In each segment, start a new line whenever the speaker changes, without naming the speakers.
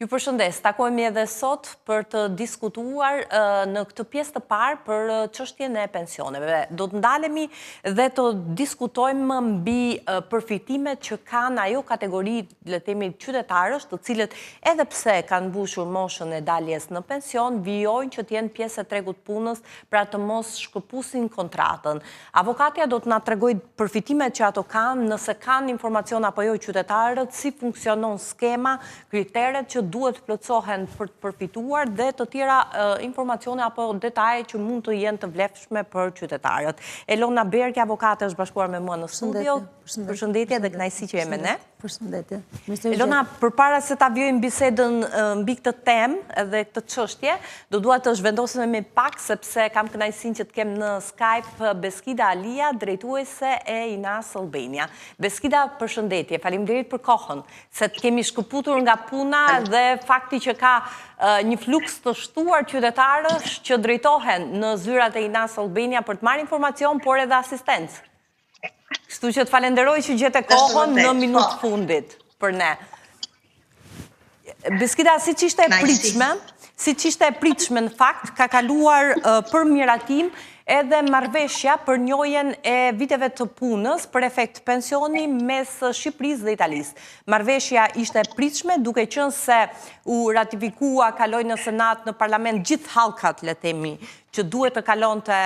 Ju përshëndes, takohemi edhe sot për të diskutuar në këtë pjesë të parë për çështjen e pensioneve. Do të ndalemi dhe të diskutojmë mbi përfitimet që kanë ajo kategori, le të themi, qytetarësh, të cilët edhe pse kanë mbushur moshën e daljes në pension, vijojnë që të jenë pjesë e tregut punës, pra të mos shkëpusin kontratën. Avokatja do të na tregojë përfitimet që ato kanë, nëse kanë informacion apo jo qytetarët, si funksionon skema, kriteret që duhet plotësohen për të përfituar dhe të tjera informacione apo detaje që mund të jenë të vlefshme për qytetarët. Elona Bergja, avokate, është bashkuar me mua në studio. Përshëndetje dhe kënaqësi që je me ne.
Përshëndetje.
Elona, përpara se ta vjojmë bisedën mbi këtë temë dhe këtë çështje, do dua të zhvendosemi pak sepse kam kënaqësinë që të kem në Skype Beskida Alia, drejtuese e INAS Albania. Beskida, përshëndetje. Faleminderit për kohën, se të kemi shkëputur nga puna dhe fakti që ka një fluks të shtuar qytetarësh që drejtohen në zyrat e INAS Albania për të marrë informacion, por edhe asistencë. Kështu që të falenderoj që gjete kohën në minutë fundit për ne. Beskida, si që ishte e pritshme në fakt, ka kaluar për miratim edhe marrëveshja për njojën e viteve të punës për efekt pensioni mes Shqipërisë dhe Italisë. Marrëveshja ishte e pritshme duke qenë se u ratifikua, kaloi në Senat, në Parlament, gjithë hallkat, le të themi, që duhet të kalonte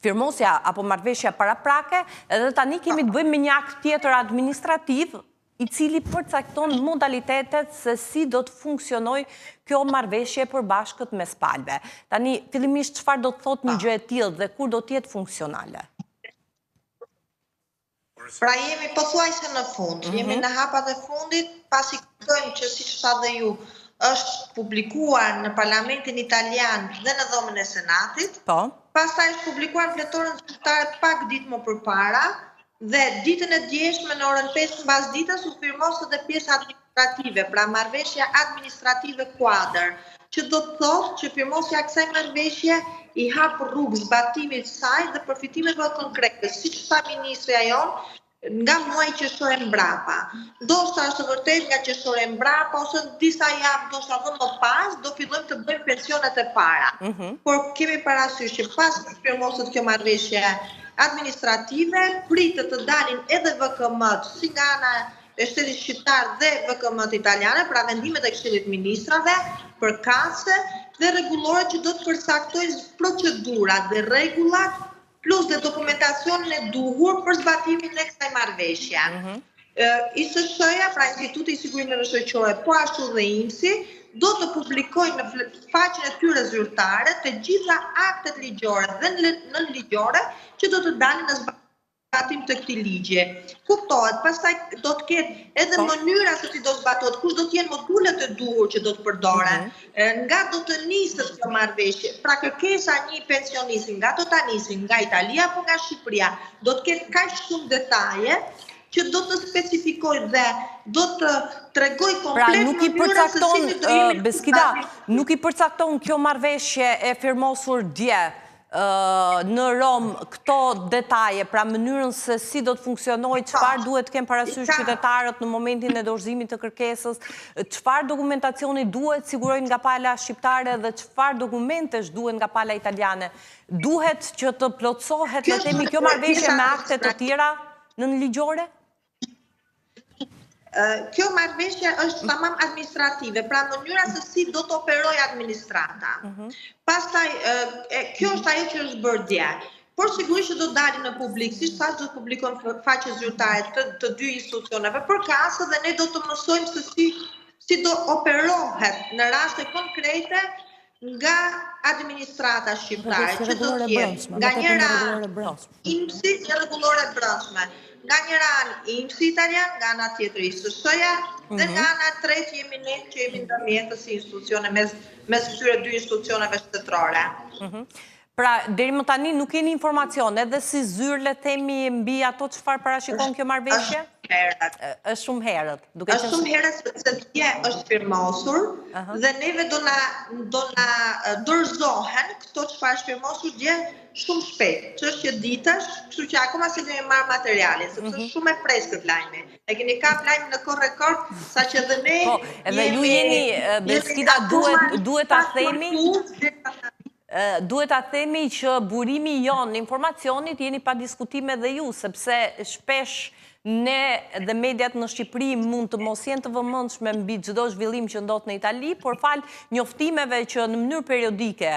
firmosja apo marrëveshja paraprake, edhe tani kemi të bëjmë me një akt tjetër administrativ i cili përcakton modalitetet se si do të funksionoj kjo marrëveshje e përbashkët mes palëve. Tani, fillimisht çfarë do të thotë një gjë e tillë dhe kur do të jetë funksionale?
Pra jemi pothuajse në fund, jemi në hapat e fundit, pasi kuptojmë që siç tha dhe ju, është publikuar në Parlamentin Italian dhe në dhomën e Senatit.
Po.
Pastaj është publikuar në Fletorën Zyrtare pak ditë më përpara dhe ditën e djeshme në orën 5 mbas ditës u firmos edhe pjesa administrative, pra marrëveshja administrative kuadër, që do të thotë që firmosja e kësaj marrëveshje i hap rrugë zbatimit të saj dhe përfitimeve konkrete, siç tha ministrja jonë, nga muaj qershor e mbrapa. Ndoshta është vërtet nga qershor e mbrapa ose disa javë, ndoshta edhe më pas, do fillojmë të bëjmë pensionet e para. Por kemi parasysh që pas firmoset kjo marrëveshje administrative, pritet të dalin edhe VKM-t si nga ana e shtetit shqiptar dhe VKM-t italiane, pra vendimet e Këshillit Ministrave, përkatëse dhe rregullore që do të përcaktojnë procedurat dhe rregullat plus dhe dokumentacionin e duhur për zbatimin e kësaj marrëveshje. ISSH-ja, pra Instituti i Sigurimeve Shoqërore, po ashtu dhe INPS-i, do të publikojnë në faqen e tyre zyrtare të gjitha aktet ligjore dhe nën ligjore që do të dalin në zbatim të këtij ligji. Kuptohet, pastaj do të ketë edhe mënyra se si do zbatohet, kush do të jenë modulet e duhur që do të përdoren, nga do të niset kjo marrëveshje, pra kërkesa një pensionisti nga do ta nisë nga Italia apo nga Shqipëria, do të ketë kaq shumë detaje që do të specifikoj dhe do të tregoj komplet mënyrën se si do jemi.
Beskida, nuk i përcakton kjo marrëveshje e firmosur dje në Rom këto detaje, pra mënyrën se si do të funksionojë, çfarë duhet të kenë parasysh qytetarët në momentin e dorëzimit të kërkesës, çfarë dokumentacioni duhet sigurojnë nga pala shqiptare dhe çfarë dokumentesh duhen nga pala italiane. Duhet që të plotësohet, le të themi, kjo marrëveshje me akte të tjera nën ligjore?
Kjo marrëveshje është tamam administrative, pra mënyra se si do të operojë administrata. Pastaj, kjo është ajo që është bërë dje. Por sigurisht që do dalin në publik, siç thash, do të publikojnë faqe zyrtare të dy institucioneve përkatëse dhe ne do të mësojmë se si do operohet në raste konkrete nga administrata shqiptare, që do të jetë nga njëra INPS-i e rregullore brendshme. Nga njëra anë INPS-i italian, nga ana tjetër ISSH-ja dhe nga ana tretë jemi ne që jemi ndërmjetës si institucione mes këtyre dy institucioneve shtetërore.
Pra, deri më tani nuk keni informacion edhe si zyrë, le themi, mbi ato çfarë parashikon kjo marrëveshje?
herët.
Është shumë herët.
Është shumë herët sepse dje është firmosur dhe neve do na dorëzohen këto çfarë është firmosur dje shumë shpejt. Çështje ditash, kështu që akoma se kemi marrë materialin, sepse është shumë e freskët lajmi. E keni kap lajmin në kohë rekord, saqë edhe ne
edhe ju jeni Beskida duhet ta themi. Duhet ta themi që burimi jon në informacionit jeni pa diskutime dhe ju, sepse shpesh ne dhe mediat në Shqipëri mund të mos jenë të vëmendshme mbi çdo zhvillim që ndodh në Itali, por fal njoftimeve që në mënyrë periodike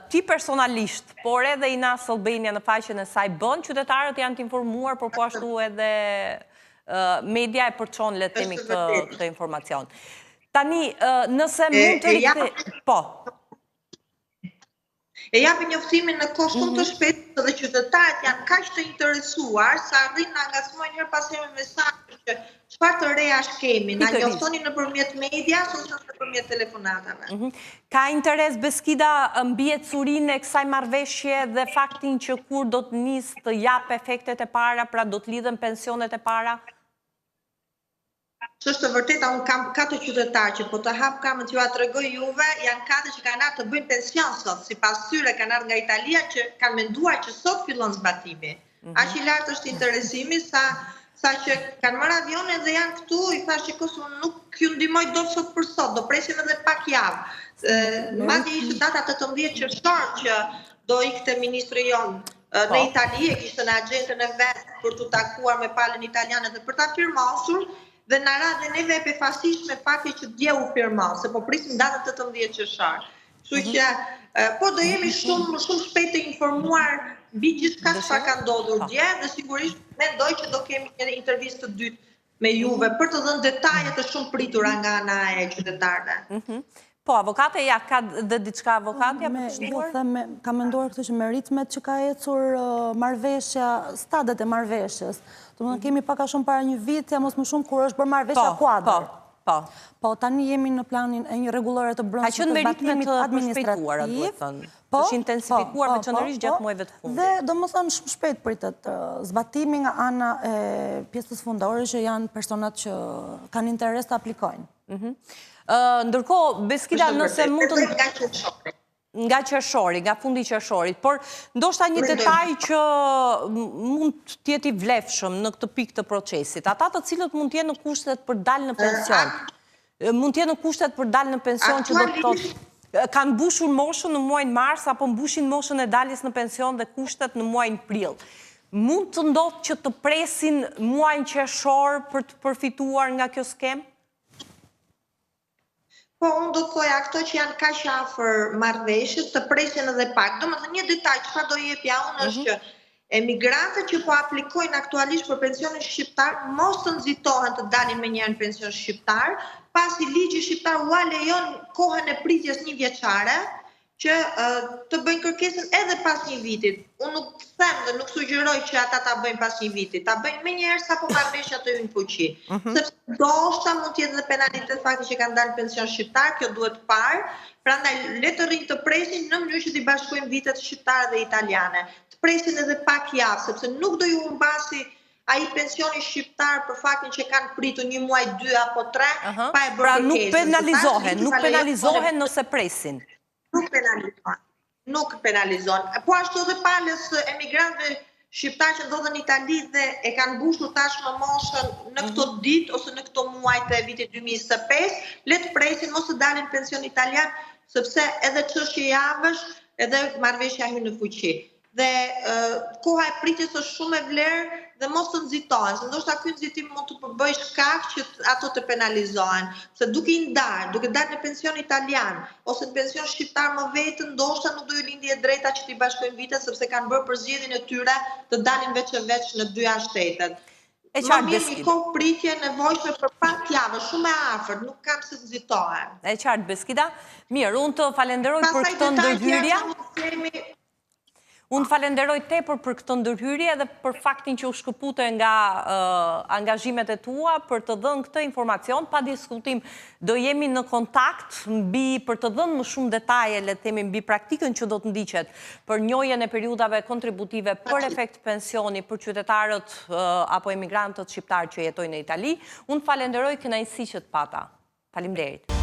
ti personalisht, por edhe Inas Albania në faqen e saj bën, qytetarët janë të informuar, por po ashtu edhe media e përçon le të themi këtë informacion. Tani, nëse mund të rikthej, po.
E japi njoftimin në kohë shumë të shpejtë dhe qytetarët janë kaq të interesuar sa arrin na ngacmojnë her pas here mesazhe që çfarë të rejash kemi, na njoftoni nëpërmjet medias ose nëpërmjet telefonatave.
Ka interes Beskida mbi ecurinë e kësaj marrëveshje dhe faktin që kur do të nisë të jap efektet e para, pra do të lidhen pensionet e para?
Që është të vërteta, unë kam 4 qytetarë që po të hap kamën që ju a të regoj juve, janë 4 që kanë ardhur të bëjnë pension sot, si pas tyre kanë ardhur nga Italia që kanë menduar që sot fillon zbatimi. Aq i lartë është interesimi sa që kanë marrë avionin dhe janë këtu, i thash që kosë nuk ju ndihmoj dot sot për sot, do presim edhe pak javë. Madje ishte data 18 qershor që do ikte ministri jon në Itali, e kishte në agjendën e vet për të takuar me palën italiane dhe për ta firmosur. Dhe në ra dhe neve e befasisht me fakti që dje u firmon, se po prisim datën 18 qershor. Kështu që po do jemi shumë shpejt të informuar mbi gjithçka çfarë ka ndodhur dje dhe sigurisht mendoj që do kemi një intervistë të dytë me juve për të dhënë detaje të shumë pritura nga ana e qytetarëve.
Po, avokate, ja, ka dhe diçka avokatja për të shtuar?
Ka menduar këtë që me ritmet që ka ecur marrëveshja, stadet e marrëveshjes. Kemi paka shumë para një vit, ja mos më shumë kur është bërë marrëveshja kuadër. Po, tani jemi në planin e një rregullore të brendshme të zbatimit administrativ.
Është intensifikuar veçanërisht gjatë muajve të fundit.
Dhe domethënë shumë shpejt pritet zbatimi nga ana e pjesës fundore që janë personat që kanë interes të aplikojnë.
Ndërkohë, Beskida, nëse mund të... Nga qershori, nga fundi qershorit, por ndoshta një detaj që mund të jetë i vlefshëm në këtë pikë të procesit. Ata të cilët mund të jenë në kushtet për dalë në pension. Mund të jenë në kushtet për dalë në pension që do të thotë kanë mbushur moshën në muajin mars apo mbushin moshën e daljes në pension dhe kushtet në muajin prill. Mund të ndodhë që të presin muajin qershor për të përfituar nga kjo skemë?
Po, unë do të thoja këto që janë kaq afër marrëveshjes të presin edhe pak. Domethënë një detaj çfarë do jepja unë është që emigrantët që po aplikojnë aktualisht për pensionin shqiptar mos të nxitohen të dalin menjëherë në pension shqiptar, pasi ligji shqiptar u lejon kohën e pritjes 1 vjeçare që të bëjnë kërkesën edhe pas 1 vitit. Unë nuk them dhe nuk sugjeroj që ata ta bëjnë pas 1 vitit, ta bëjnë menjëherë sapo marrëveshja të hyjnë në fuqi. Sepse ndoshta mund të jetë edhe penalitet fakti që kanë dalë pension shqiptar, kjo duhet parë. Prandaj le të rrinë të presin në mënyrë që t'i bashkojmë vitet shqiptare dhe italiane. Të presin edhe pak javë, sepse nuk do ju humbasi ai pensioni shqiptar për faktin që kanë pritur 1 muaj, 2 apo 3, pa e bërë
pra nuk penalizohen nëse presin.
Nuk penalizohen. Po ashtu edhe palës emigrantëve shqiptar që ndodhen në Itali dhe e kanë mbushur tashmë moshën në këto ditë ose në këto muaj të vitit 2025, le të presin mos të dalin pension italian, sepse edhe çështja e javësh, edhe marrëveshja hyn në fuqi. Dhe koha e pritjes është shumë e vlerë dhe mos të nxitohen, se ndoshta ky nxitim mund të bëjë shkak që ato të penalizohen, se duke i ndarë, duke dalë në pension italian ose në pension shqiptar më vetëm, ndoshta nuk do ju lindi e drejta që t'i bashkojnë vitet sepse kanë bërë përzgjedhjen e tyre të dalin veç e veç në 2 shtetet. Më mirë një kohë pritje nevojshme për pak javë, shumë e afërt, nuk kam se të nxitohen.
E qartë, Beskida. Mirë, unë të falenderoj për këtë ndërhyrje. Unë falenderoj tepër për këtë ndërhyrje dhe për faktin që u shkëpute nga angazhimet e tua për të dhënë këtë informacion. Pa diskutim, do jemi në kontakt për të dhënë më shumë detaje, le të themi, mbi praktikën që do të ndiqet për njohjen e periudhave kontributive për efekt pensioni për qytetarët apo emigrantët shqiptarë që jetojnë në Itali. Unë falenderoj kënaqësi që të pata. Faleminderit.